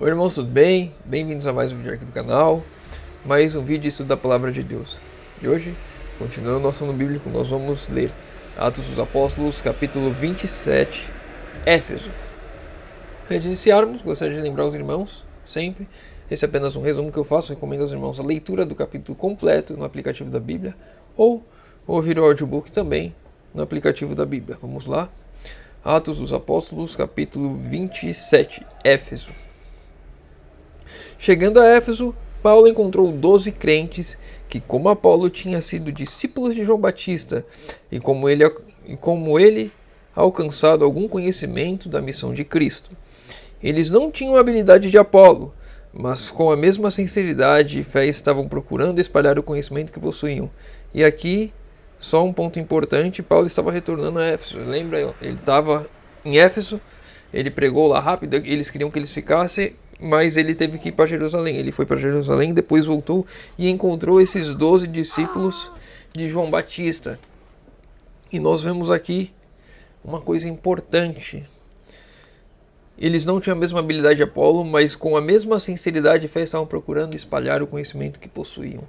Oi irmãos, tudo bem? Bem-vindos a mais um vídeo aqui do canal. Mais um vídeo de estudo da Palavra de Deus. E hoje, continuando o nosso ano bíblico, nós vamos ler Atos dos Apóstolos, capítulo 27, Éfeso. Antes de iniciarmos, gostaria de lembrar os irmãos, sempre, esse é apenas um resumo que eu faço, recomendo aos irmãos a leitura do capítulo completo no aplicativo da Bíblia, ou ouvir o audiobook também no aplicativo da Bíblia. Vamos lá? Atos dos Apóstolos, capítulo 27, Éfeso. Chegando a Éfeso, Paulo encontrou 12 crentes que, como Apolo, tinham sido discípulos de João Batista e como ele alcançado algum conhecimento da missão de Cristo. Eles não tinham a habilidade de Apolo, mas com a mesma sinceridade e fé estavam procurando espalhar o conhecimento que possuíam. E aqui, só um ponto importante, Paulo estava retornando a Éfeso. Lembra? Ele estava em Éfeso, ele pregou lá rápido, eles queriam que eles ficassem, mas ele teve que ir para Jerusalém. Ele foi para Jerusalém, depois voltou e encontrou esses 12 discípulos de João Batista. E nós vemos aqui uma coisa importante. Eles não tinham a mesma habilidade de Apolo, mas com a mesma sinceridade e fé estavam procurando espalhar o conhecimento que possuíam.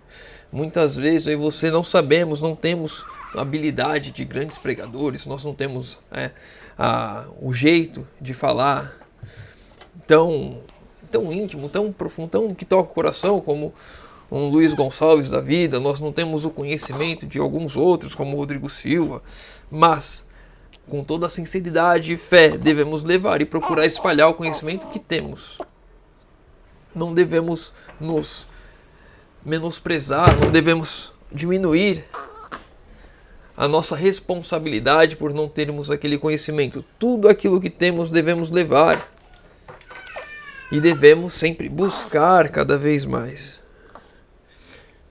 Muitas vezes eu e você não sabemos, não temos a habilidade de grandes pregadores, nós não temos o jeito de falar tão íntimo, tão profundo, tão que toca o coração como um Luiz Gonçalves da vida. Nós não temos o conhecimento de alguns outros, como o Rodrigo Silva, mas com toda a sinceridade e fé devemos levar e procurar espalhar o conhecimento que temos. Não devemos nos menosprezar, não devemos diminuir a nossa responsabilidade por não termos aquele conhecimento. Tudo aquilo que temos devemos levar e devemos sempre buscar cada vez mais.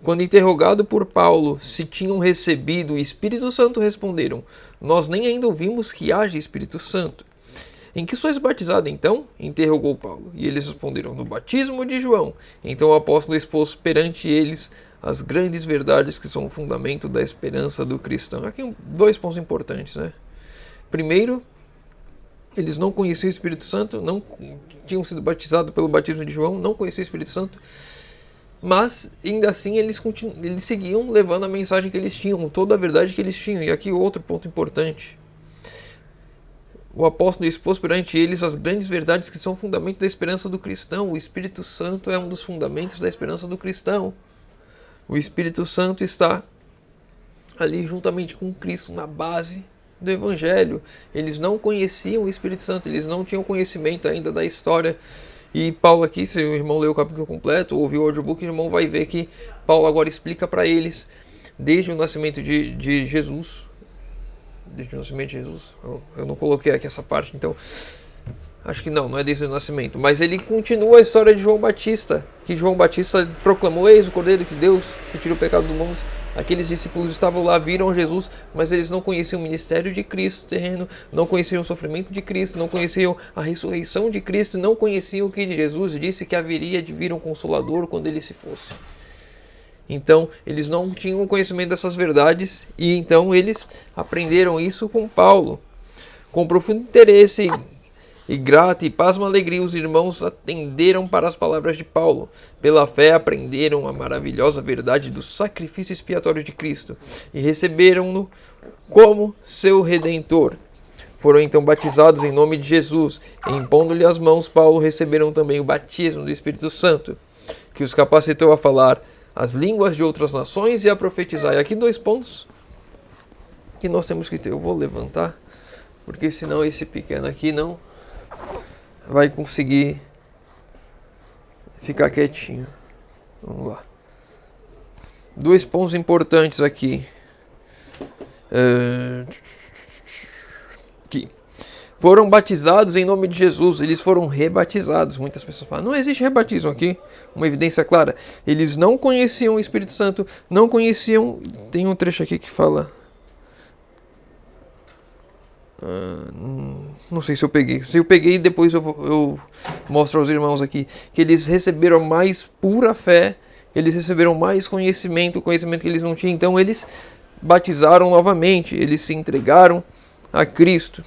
Quando interrogado por Paulo se tinham recebido o Espírito Santo, responderam: nós nem ainda ouvimos que haja Espírito Santo. Em que sois batizados então? Interrogou Paulo. E eles responderam: no batismo de João. Então o apóstolo expôs perante eles as grandes verdades que são o fundamento da esperança do cristão. Aqui dois pontos importantes, né? Primeiro, eles não conheciam o Espírito Santo, não tinham sido batizados pelo batismo de João, não conheciam o Espírito Santo, mas ainda assim eles seguiam levando a mensagem que eles tinham, toda a verdade que eles tinham. E aqui outro ponto importante. O apóstolo expôs perante eles as grandes verdades que são o fundamento da esperança do cristão. O Espírito Santo é um dos fundamentos da esperança do cristão. O Espírito Santo está ali juntamente com Cristo na base do Evangelho. Eles não conheciam o Espírito Santo, eles não tinham conhecimento ainda da história. E Paulo aqui, se o irmão ler o capítulo completo, ou ouvir o audiobook, o irmão vai ver que Paulo agora explica para eles, desde o nascimento de Jesus. Desde o nascimento de Jesus. Eu não coloquei aqui essa parte, então acho que não é desde o nascimento. Mas ele continua a história de João Batista, que João Batista proclamou: eis o Cordeiro de Deus, que tira o pecado do mundo. Aqueles discípulos estavam lá, viram Jesus, mas eles não conheciam o ministério de Cristo terreno, não conheciam o sofrimento de Cristo, não conheciam a ressurreição de Cristo, não conheciam o que Jesus disse que haveria de vir um Consolador quando ele se fosse. Então, eles não tinham conhecimento dessas verdades e então eles aprenderam isso com Paulo. Com profundo interesse e grata e pasma alegria, os irmãos atenderam para as palavras de Paulo. Pela fé aprenderam a maravilhosa verdade do sacrifício expiatório de Cristo e receberam-no como seu Redentor. Foram então batizados em nome de Jesus e, impondo-lhe as mãos, Paulo receberam também o batismo do Espírito Santo, que os capacitou a falar as línguas de outras nações e a profetizar. E aqui dois pontos que nós temos que ter. Eu vou levantar, porque senão esse pequeno aqui não vai conseguir ficar quietinho. Vamos lá. Dois pontos importantes aqui. Aqui. Foram batizados em nome de Jesus. Eles foram rebatizados. Muitas pessoas falam: não existe rebatismo aqui. Uma evidência clara. Eles não conheciam o Espírito Santo. Não conheciam. Tem um trecho aqui que fala. Não sei se eu peguei. Se eu peguei, depois eu mostro aos irmãos aqui. Que eles receberam mais pura fé. Eles receberam mais conhecimento. O conhecimento que eles não tinham. Então eles batizaram novamente. Eles se entregaram a Cristo.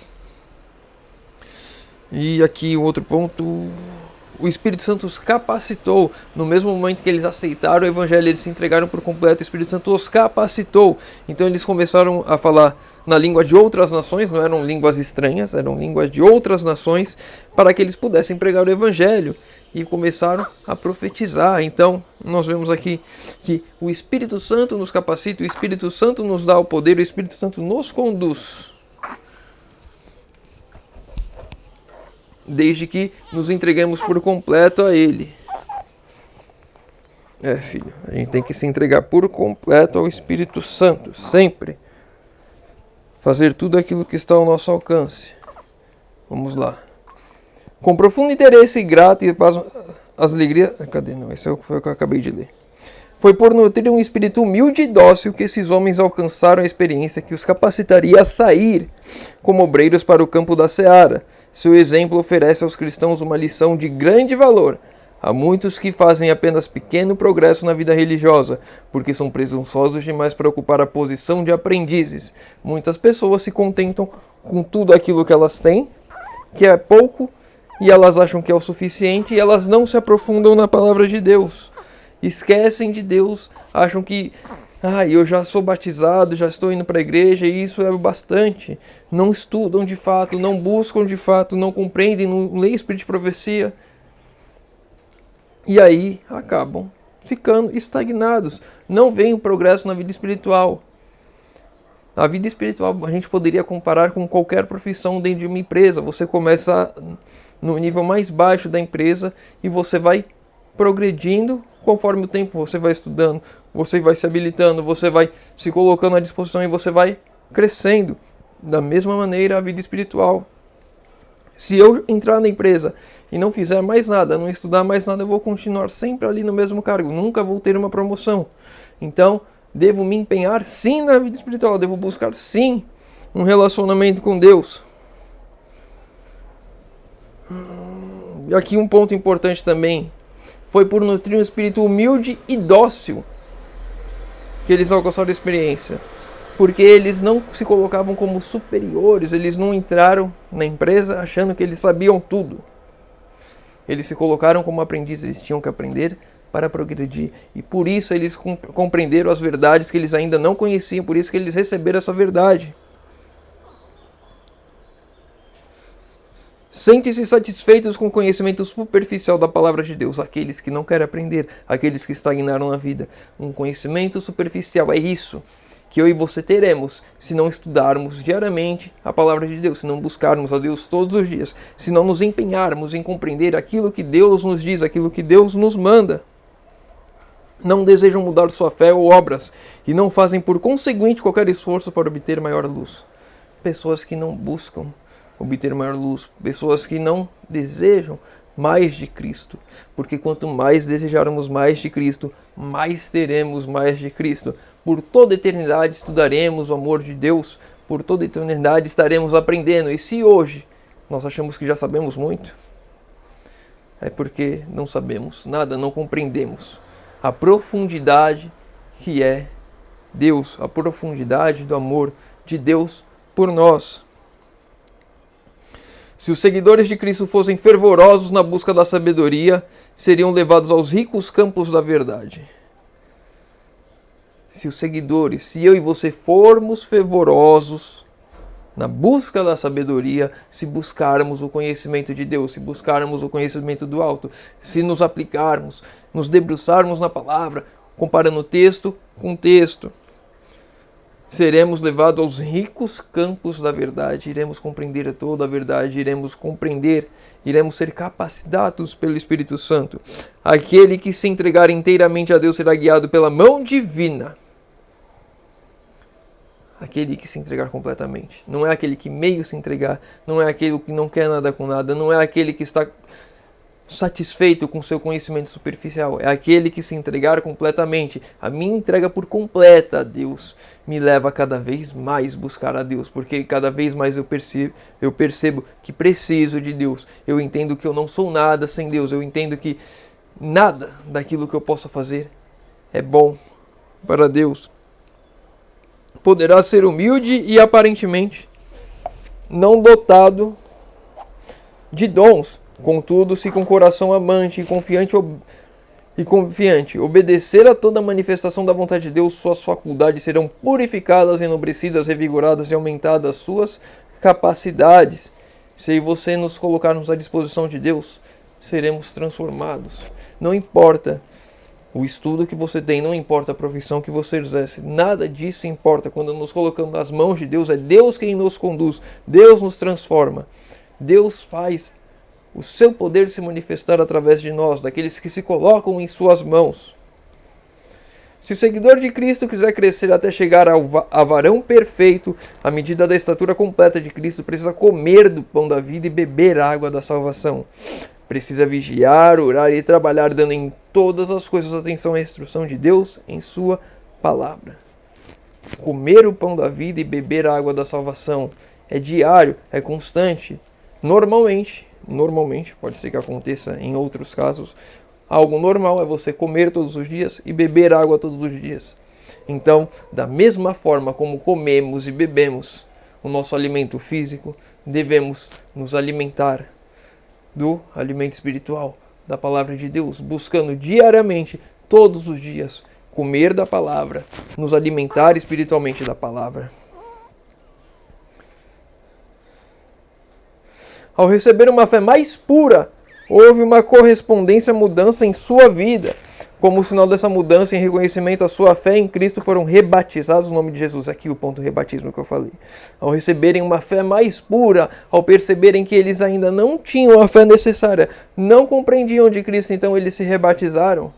E aqui o outro ponto. O Espírito Santo os capacitou. No mesmo momento que eles aceitaram o Evangelho, eles se entregaram por completo, o Espírito Santo os capacitou. Então eles começaram a falar na língua de outras nações, não eram línguas estranhas, eram línguas de outras nações, para que eles pudessem pregar o Evangelho. E começaram a profetizar. Então nós vemos aqui que o Espírito Santo nos capacita, o Espírito Santo nos dá o poder, o Espírito Santo nos conduz. Desde que nos entreguemos por completo a Ele. Filho, a gente tem que se entregar por completo ao Espírito Santo, sempre. Fazer tudo aquilo que está ao nosso alcance. Vamos lá. Com profundo interesse e grato e as alegrias... Cadê? Não, esse foi o que eu acabei de ler. Foi por nutrir um espírito humilde e dócil que esses homens alcançaram a experiência que os capacitaria a sair como obreiros para o campo da seara. Seu exemplo oferece aos cristãos uma lição de grande valor. Há muitos que fazem apenas pequeno progresso na vida religiosa, porque são presunçosos demais para ocupar a posição de aprendizes. Muitas pessoas se contentam com tudo aquilo que elas têm, que é pouco, e elas acham que é o suficiente, e elas não se aprofundam na palavra de Deus. Esquecem de Deus, acham que eu já sou batizado, já estou indo para a igreja e isso é o bastante. Não estudam de fato, não buscam de fato, não compreendem, não leem Espírito de Profecia. E aí acabam ficando estagnados. Não veem o progresso na vida espiritual. A vida espiritual a gente poderia comparar com qualquer profissão dentro de uma empresa. Você começa no nível mais baixo da empresa e você vai progredindo conforme o tempo. Você vai estudando, você vai se habilitando, você vai se colocando à disposição e você vai crescendo. Da mesma maneira a vida espiritual. Se eu entrar na empresa e não fizer mais nada, não estudar mais nada, eu vou continuar sempre ali no mesmo cargo. Nunca vou ter uma promoção. Então, devo me empenhar sim na vida espiritual. Devo buscar sim um relacionamento com Deus. E aqui um ponto importante também. Foi por nutrir um espírito humilde e dócil que eles alcançaram a experiência. Porque eles não se colocavam como superiores, eles não entraram na empresa achando que eles sabiam tudo. Eles se colocaram como aprendizes, eles tinham que aprender para progredir. E por isso eles compreenderam as verdades que eles ainda não conheciam, por isso que eles receberam essa verdade. Sentem-se satisfeitos com o conhecimento superficial da palavra de Deus, aqueles que não querem aprender, aqueles que estagnaram na vida. Um conhecimento superficial, é isso que eu e você teremos se não estudarmos diariamente a palavra de Deus, se não buscarmos a Deus todos os dias, se não nos empenharmos em compreender aquilo que Deus nos diz, aquilo que Deus nos manda. Não desejam mudar sua fé ou obras e não fazem por conseguinte qualquer esforço para obter maior luz. Pessoas que não buscam obter maior luz, pessoas que não desejam mais de Cristo, porque quanto mais desejarmos mais de Cristo, mais teremos mais de Cristo. Por toda a eternidade estudaremos o amor de Deus, por toda a eternidade estaremos aprendendo. E se hoje nós achamos que já sabemos muito, é porque não sabemos nada, não compreendemos a profundidade que é Deus, a profundidade do amor de Deus por nós. Se os seguidores de Cristo fossem fervorosos na busca da sabedoria, seriam levados aos ricos campos da verdade. Se os seguidores, se eu e você formos fervorosos na busca da sabedoria, se buscarmos o conhecimento de Deus, se buscarmos o conhecimento do alto, se nos aplicarmos, nos debruçarmos na palavra, comparando texto com texto, seremos levados aos ricos campos da verdade, iremos compreender toda a verdade, iremos ser capacitados pelo Espírito Santo. Aquele que se entregar inteiramente a Deus será guiado pela mão divina. Aquele que se entregar completamente. Não é aquele que meio se entregar, não é aquele que não quer nada com nada, não é aquele que está satisfeito com seu conhecimento superficial, é aquele que se entregar completamente. A minha entrega por completa a Deus me leva a cada vez mais buscar a Deus, porque cada vez mais eu percebo que preciso de Deus. Eu entendo que eu não sou nada sem Deus, eu entendo que nada daquilo que eu possa fazer é bom para Deus. Poderá ser humilde e aparentemente não dotado de dons, Contudo, se com coração amante e confiante obedecer a toda manifestação da vontade de Deus, suas faculdades serão purificadas, enobrecidas, revigoradas e aumentadas suas capacidades. Se você nos colocarmos à disposição de Deus, seremos transformados. Não importa o estudo que você tem, não importa a profissão que você exerce, nada disso importa. Quando nos colocamos nas mãos de Deus, é Deus quem nos conduz, Deus nos transforma. Deus faz o seu poder se manifestar através de nós, daqueles que se colocam em suas mãos. Se o seguidor de Cristo quiser crescer até chegar a varão perfeito, à medida da estatura completa de Cristo, precisa comer do pão da vida e beber a água da salvação. Precisa vigiar, orar e trabalhar, dando em todas as coisas atenção à instrução de Deus em sua palavra. Comer o pão da vida e beber a água da salvação é diário, é constante. Normalmente, pode ser que aconteça em outros casos, algo normal é você comer todos os dias e beber água todos os dias. Então, da mesma forma como comemos e bebemos o nosso alimento físico, devemos nos alimentar do alimento espiritual, da palavra de Deus, buscando diariamente, todos os dias, comer da palavra, nos alimentar espiritualmente da palavra. Ao receber uma fé mais pura, houve uma correspondência mudança em sua vida. Como sinal dessa mudança em reconhecimento à sua fé em Cristo, foram rebatizados no nome de Jesus. Aqui o ponto rebatismo que eu falei. Ao receberem uma fé mais pura, ao perceberem que eles ainda não tinham a fé necessária, não compreendiam de Cristo, então eles se rebatizaram.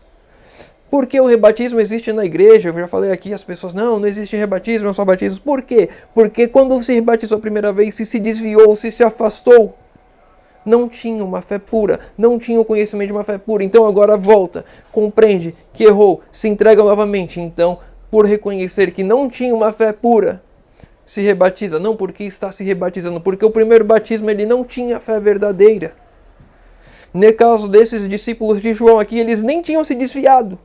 Por que o rebatismo existe na igreja? Eu já falei aqui, as pessoas, não existe rebatismo, é só batismo. Por quê? Porque quando se rebatizou a primeira vez, se desviou, se afastou, não tinha uma fé pura, não tinha o conhecimento de uma fé pura, então agora volta, compreende que errou, se entrega novamente, então, por reconhecer que não tinha uma fé pura, se rebatiza, não porque está se rebatizando, porque o primeiro batismo ele não tinha fé verdadeira. No caso desses discípulos de João aqui, eles nem tinham se desviado,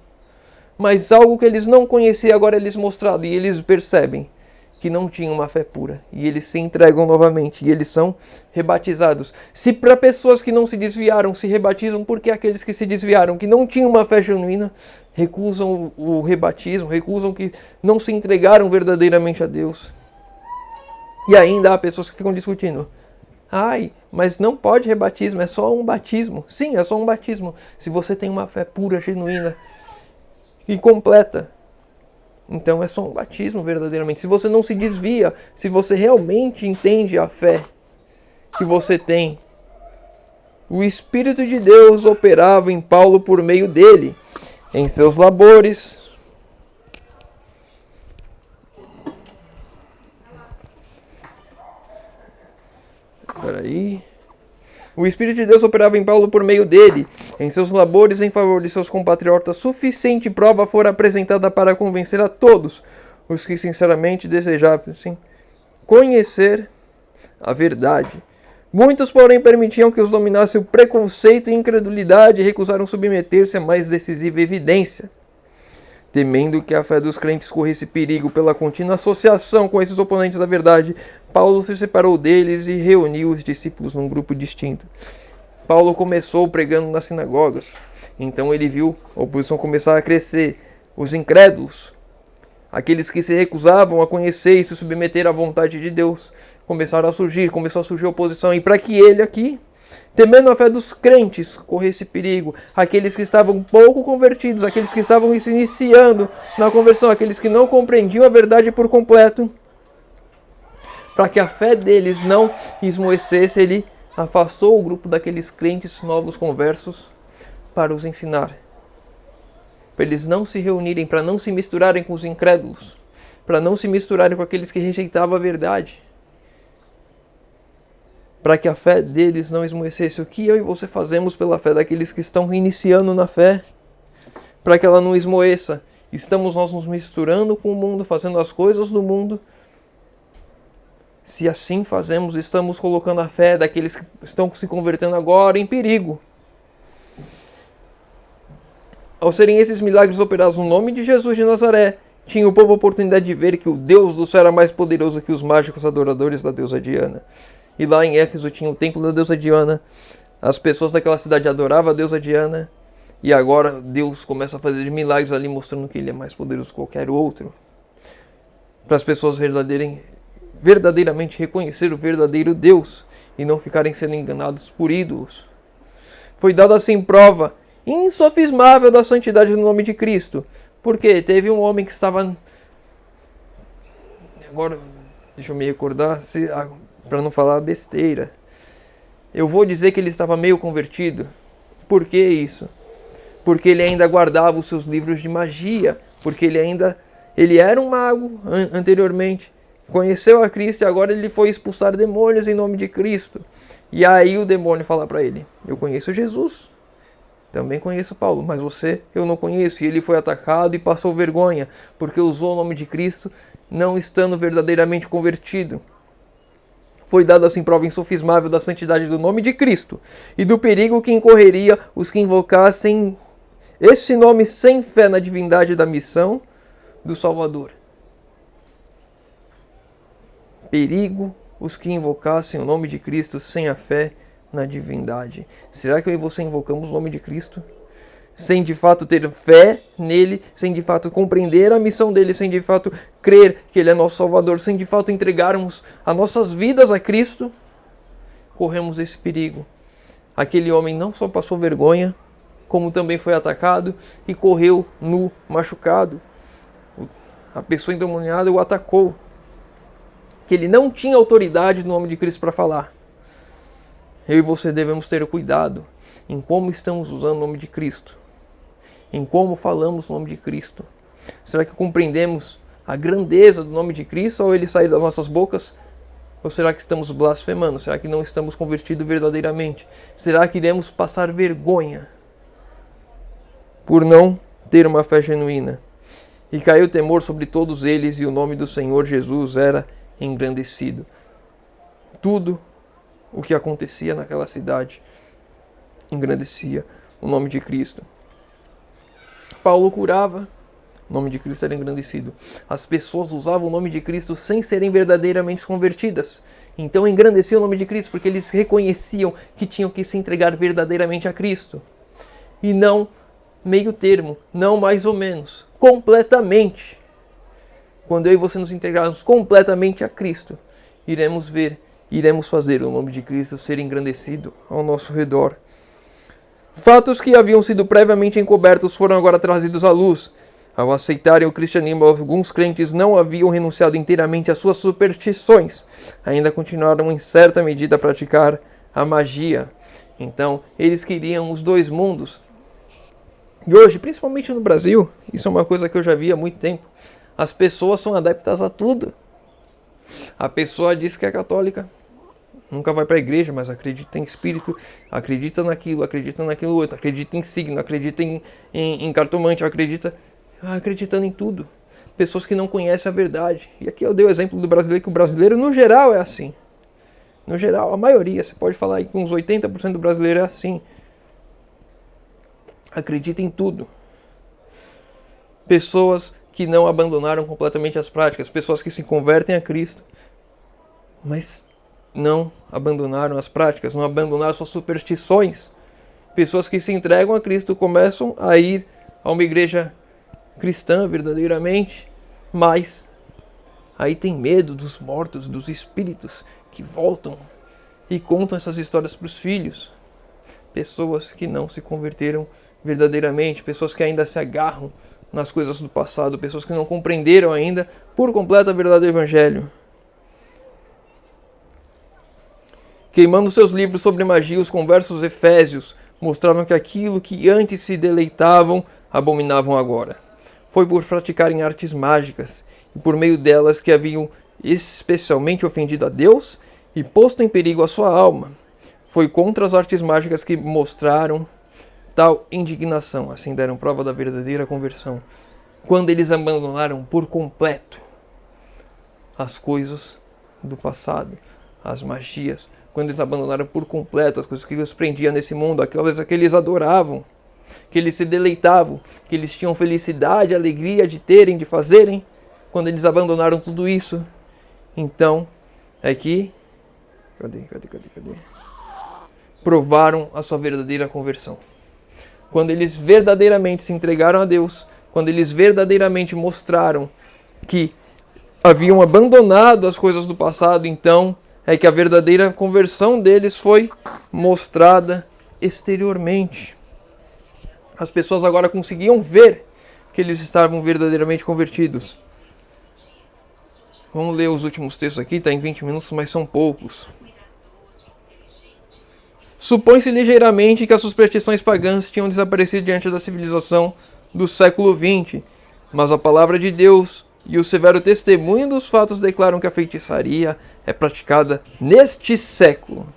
mas algo que eles não conheciam agora eles mostraram, e eles percebem que não tinham uma fé pura, e eles se entregam novamente, e eles são rebatizados. Se para pessoas que não se desviaram se rebatizam, porque aqueles que se desviaram, que não tinham uma fé genuína, recusam o rebatismo, recusam que não se entregaram verdadeiramente a Deus. E ainda há pessoas que ficam discutindo, mas não pode rebatismo, é só um batismo. Sim, é só um batismo, se você tem uma fé pura, genuína e completa. Então é só um batismo verdadeiramente. Se você não se desvia, se você realmente entende a fé que você tem, o Espírito de Deus operava em Paulo por meio dele, em seus labores. O Espírito de Deus operava em Paulo por meio dele, em seus labores em favor de seus compatriotas. Suficiente prova fora apresentada para convencer a todos os que sinceramente desejavam conhecer a verdade. Muitos, porém, permitiam que os dominasse o preconceito e incredulidade e recusaram submeter-se à mais decisiva evidência. Temendo que a fé dos crentes corresse perigo pela contínua associação com esses oponentes da verdade, Paulo se separou deles e reuniu os discípulos num grupo distinto. Paulo começou pregando nas sinagogas, então ele viu a oposição começar a crescer. Os incrédulos, aqueles que se recusavam a conhecer e se submeter à vontade de Deus, começou a surgir oposição, e para que ele aqui, temendo a fé dos crentes, corresse perigo, aqueles que estavam pouco convertidos, aqueles que estavam se iniciando na conversão, aqueles que não compreendiam a verdade por completo, para que a fé deles não esmoecesse, ele afastou o grupo daqueles crentes novos conversos para os ensinar. Para eles não se reunirem, para não se misturarem com os incrédulos, para não se misturarem com aqueles que rejeitavam a verdade, para que a fé deles não esmoecesse. O que eu e você fazemos pela fé daqueles que estão iniciando na fé, para que ela não esmoeça? Estamos nós nos misturando com o mundo, fazendo as coisas do mundo? Se assim fazemos, estamos colocando a fé daqueles que estão se convertendo agora em perigo. Ao serem esses milagres operados no nome de Jesus de Nazaré, tinha o povo a oportunidade de ver que o Deus do céu era mais poderoso que os mágicos adoradores da deusa Diana. E lá em Éfeso tinha o templo da deusa Diana. As pessoas daquela cidade adoravam a deusa Diana. E agora Deus começa a fazer milagres ali, mostrando que Ele é mais poderoso que qualquer outro. Para as pessoas verdadeiramente reconhecer o verdadeiro Deus e não ficarem sendo enganados por ídolos. Foi dada assim prova insofismável da santidade do nome de Cristo. Porque teve um homem que estava... Agora, deixa eu me recordar, para não falar besteira. Eu vou dizer que ele estava meio convertido. Por que isso? Porque ele ainda guardava os seus livros de magia. Porque ele era um mago anteriormente. Conheceu a Cristo e agora ele foi expulsar demônios em nome de Cristo. E aí o demônio fala para ele: eu conheço Jesus. Também conheço Paulo, mas você eu não conheço. E ele foi atacado e passou vergonha, porque usou o nome de Cristo, não estando verdadeiramente convertido. Foi dada assim prova insofismável da santidade do nome de Cristo e do perigo que incorreria os que invocassem esse nome sem fé na divindade da missão do Salvador. Perigo os que invocassem o nome de Cristo sem a fé na divindade. Será que eu e você invocamos o nome de Cristo? Sem de fato ter fé nele, sem de fato compreender a missão dele, sem de fato crer que ele é nosso Salvador, sem de fato entregarmos as nossas vidas a Cristo, corremos esse perigo. Aquele homem não só passou vergonha, como também foi atacado e correu nu, machucado. A pessoa endemoniada o atacou. Que ele não tinha autoridade no nome de Cristo para falar. Eu e você devemos ter cuidado em como estamos usando o nome de Cristo. Em como falamos o nome de Cristo. Será que compreendemos a grandeza do nome de Cristo ao ele sair das nossas bocas? Ou será que estamos blasfemando? Será que não estamos convertidos verdadeiramente? Será que iremos passar vergonha por não ter uma fé genuína? E caiu temor sobre todos eles e o nome do Senhor Jesus era engrandecido. Tudo o que acontecia naquela cidade engrandecia o nome de Cristo. Paulo curava, o nome de Cristo era engrandecido. As pessoas usavam o nome de Cristo sem serem verdadeiramente convertidas. Então engrandecia o nome de Cristo porque eles reconheciam que tinham que se entregar verdadeiramente a Cristo. E não meio termo, não mais ou menos, completamente. Quando eu e você nos entregarmos completamente a Cristo, iremos fazer o nome de Cristo ser engrandecido ao nosso redor. Fatos que haviam sido previamente encobertos foram agora trazidos à luz. Ao aceitarem o cristianismo, alguns crentes não haviam renunciado inteiramente às suas superstições. Ainda continuaram em certa medida a praticar a magia. Então, eles queriam os dois mundos. E hoje, principalmente no Brasil, isso é uma coisa que eu já vi há muito tempo. As pessoas são adeptas a tudo. A pessoa diz que é católica, nunca vai para a igreja, mas acredita em espírito, acredita naquilo outro, acredita em signo, acredita em cartomante, acreditando em tudo. Pessoas que não conhecem a verdade. E aqui eu dei o exemplo do brasileiro, que o brasileiro no geral é assim. No geral, a maioria, você pode falar aí que uns 80% do brasileiro é assim. Acredita em tudo. Pessoas que não abandonaram completamente as práticas, pessoas que se convertem a Cristo, mas não abandonaram as práticas, não abandonaram suas superstições. Pessoas que se entregam a Cristo começam a ir a uma igreja cristã verdadeiramente, mas aí tem medo dos mortos, dos espíritos que voltam e contam essas histórias para os filhos. Pessoas que não se converteram verdadeiramente, pessoas que ainda se agarram nas coisas do passado, pessoas que não compreenderam ainda por completo a verdade do Evangelho. Queimando seus livros sobre magia, os conversos efésios mostravam que aquilo que antes se deleitavam, abominavam agora. Foi por praticarem artes mágicas, e por meio delas que haviam especialmente ofendido a Deus e posto em perigo a sua alma. Foi contra as artes mágicas que mostraram tal indignação, assim deram prova da verdadeira conversão, quando eles abandonaram por completo as coisas do passado, as magias, quando eles abandonaram por completo as coisas que os prendiam nesse mundo, aquelas coisas que eles adoravam, que eles se deleitavam, que eles tinham felicidade, alegria de terem, de fazerem, quando eles abandonaram tudo isso, então, aqui, cadê? provaram a sua verdadeira conversão. Quando eles verdadeiramente se entregaram a Deus, quando eles verdadeiramente mostraram que haviam abandonado as coisas do passado, então é que a verdadeira conversão deles foi mostrada exteriormente. As pessoas agora conseguiam ver que eles estavam verdadeiramente convertidos. Vamos ler os últimos textos aqui, está em 20 minutos, mas são poucos. Supõe-se ligeiramente que as superstições pagãs tinham desaparecido diante da civilização do século XX, mas a palavra de Deus e o severo testemunho dos fatos declaram que a feitiçaria é praticada neste século.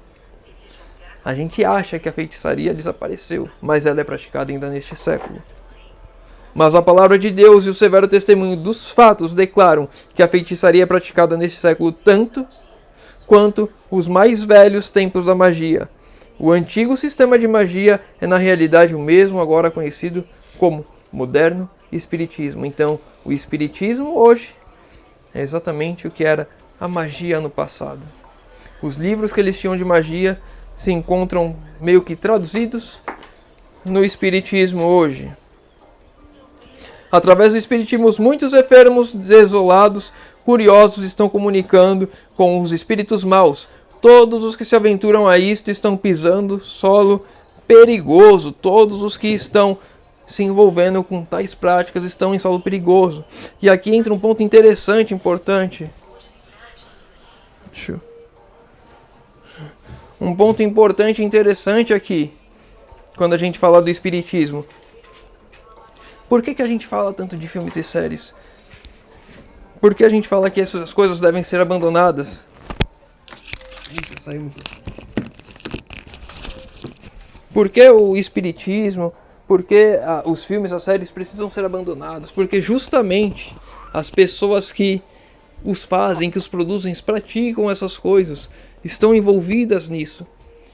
A gente acha que a feitiçaria desapareceu, mas ela é praticada ainda neste século. Mas a palavra de Deus e o severo testemunho dos fatos declaram que a feitiçaria é praticada neste século tanto quanto os mais velhos tempos da magia. O antigo sistema de magia é na realidade o mesmo, agora conhecido como moderno espiritismo. Então, o espiritismo hoje é exatamente o que era a magia no passado. Os livros que eles tinham de magia se encontram meio que traduzidos no espiritismo hoje. Através do espiritismo, muitos enfermos, desolados, curiosos estão comunicando com os espíritos maus. Todos os que se aventuram a isto estão pisando solo perigoso. Todos os que estão se envolvendo com tais práticas estão em solo perigoso. E aqui entra um ponto interessante, importante. Um ponto importante e interessante aqui, quando a gente fala do espiritismo. Por que a gente fala tanto de filmes e séries? Por que a gente fala que essas coisas devem ser abandonadas? Eita, saiu muito. Por que o espiritismo? Por que os filmes, as séries precisam ser abandonados? Porque justamente as pessoas que os fazem, que os produzem, praticam essas coisas, estão envolvidas nisso.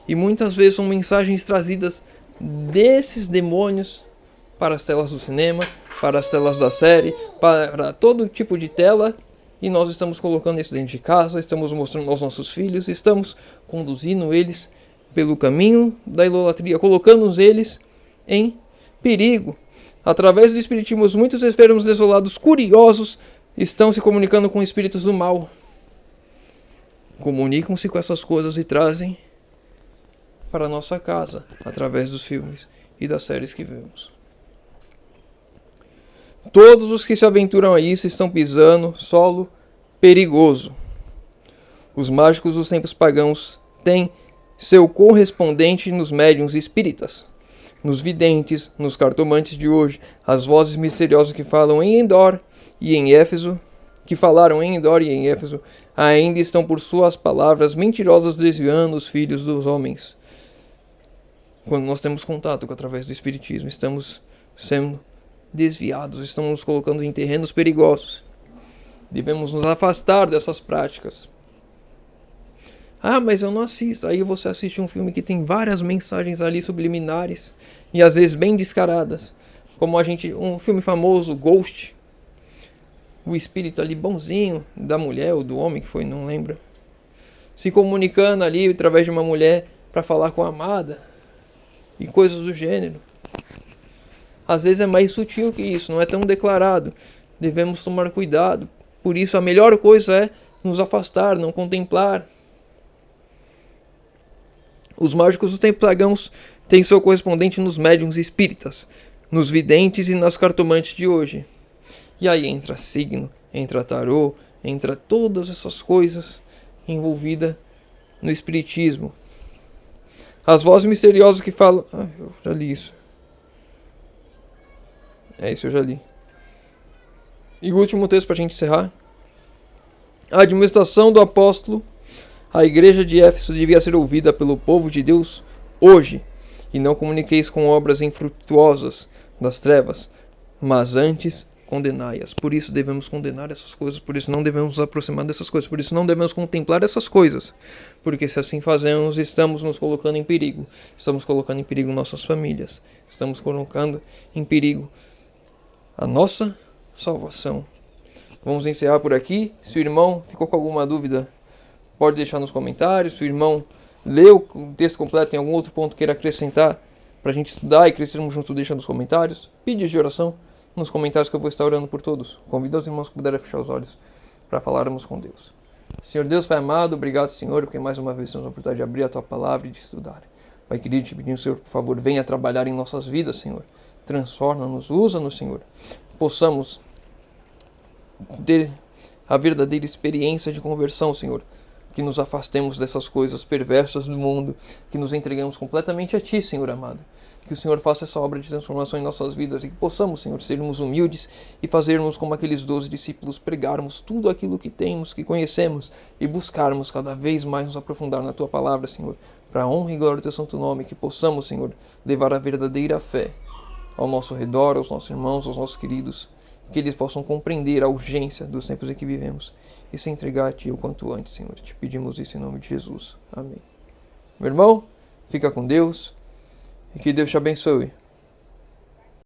E muitas vezes são mensagens trazidas desses demônios para as telas do cinema, para as telas da série, para todo tipo de tela. E nós estamos colocando isso dentro de casa, estamos mostrando aos nossos filhos, estamos conduzindo eles pelo caminho da idolatria, colocando eles em perigo. Através do espiritismo, muitos enfermos desolados, curiosos, estão se comunicando com espíritos do mal. Comunicam-se com essas coisas e trazem para a nossa casa, através dos filmes e das séries que vemos. Todos os que se aventuram a isso estão pisando solo perigoso. Os mágicos dos tempos pagãos têm seu correspondente nos médiuns espíritas, nos videntes, nos cartomantes de hoje, as vozes misteriosas que falam em Endor e em Éfeso, que falaram em Endor e em Éfeso, ainda estão por suas palavras mentirosas desviando os filhos dos homens. Quando nós temos contato através do espiritismo, estamos sendo desviados, estamos nos colocando em terrenos perigosos. Devemos nos afastar dessas práticas. Ah, mas eu não assisto. Aí você assiste um filme que tem várias mensagens ali subliminares e às vezes bem descaradas. Como um filme famoso, Ghost. O espírito ali bonzinho da mulher ou do homem que foi, não lembro. Se comunicando ali através de uma mulher para falar com a amada e coisas do gênero. Às vezes é mais sutil que isso, não é tão declarado. Devemos tomar cuidado. Por isso a melhor coisa é nos afastar, não contemplar. Os mágicos dos tempos pagãos têm seu correspondente nos médiuns espíritas, nos videntes e nas cartomantes de hoje. E aí entra signo, entra tarô, entra todas essas coisas envolvidas no espiritismo. As vozes misteriosas que falam... eu já li isso. Isso eu já li. E o último texto para a gente encerrar. A administração do apóstolo. A igreja de Éfeso devia ser ouvida pelo povo de Deus hoje. E não comuniqueis com obras infrutuosas das trevas, mas antes condenai-as. Por isso devemos condenar essas coisas, por isso não devemos nos aproximar dessas coisas, por isso não devemos contemplar essas coisas. Porque se assim fazemos, estamos nos colocando em perigo. Estamos colocando em perigo nossas famílias. Estamos colocando em perigo a nossa salvação. Vamos encerrar por aqui. Se o irmão ficou com alguma dúvida, pode deixar nos comentários. Se o irmão leu o texto completo, tem algum outro ponto que queira acrescentar para a gente estudar e crescermos junto, deixa nos comentários. Pedidos de oração nos comentários que eu vou estar orando por todos. Convido os irmãos que puderem fechar os olhos para falarmos com Deus. Senhor Deus, Pai amado, obrigado, Senhor, porque mais uma vez temos a oportunidade de abrir a Tua palavra e de estudar. Pai querido, te pedimos, Senhor, por favor, venha trabalhar em nossas vidas, Senhor. Transforma-nos, usa-nos, Senhor. Possamos ter a verdadeira experiência de conversão, Senhor. Que nos afastemos dessas coisas perversas do mundo, que nos entregamos completamente a Ti, Senhor amado. Que o Senhor faça essa obra de transformação em nossas vidas e que possamos, Senhor, sermos humildes e fazermos como aqueles 12 discípulos, pregarmos tudo aquilo que temos, que conhecemos e buscarmos cada vez mais nos aprofundar na Tua palavra, Senhor, para a honra e glória do Teu santo nome, que possamos, Senhor, levar a verdadeira fé ao nosso redor, aos nossos irmãos, aos nossos queridos, que eles possam compreender a urgência dos tempos em que vivemos e se entregar a Ti o quanto antes, Senhor. Te pedimos isso em nome de Jesus. Amém. Meu irmão, fica com Deus e que Deus te abençoe.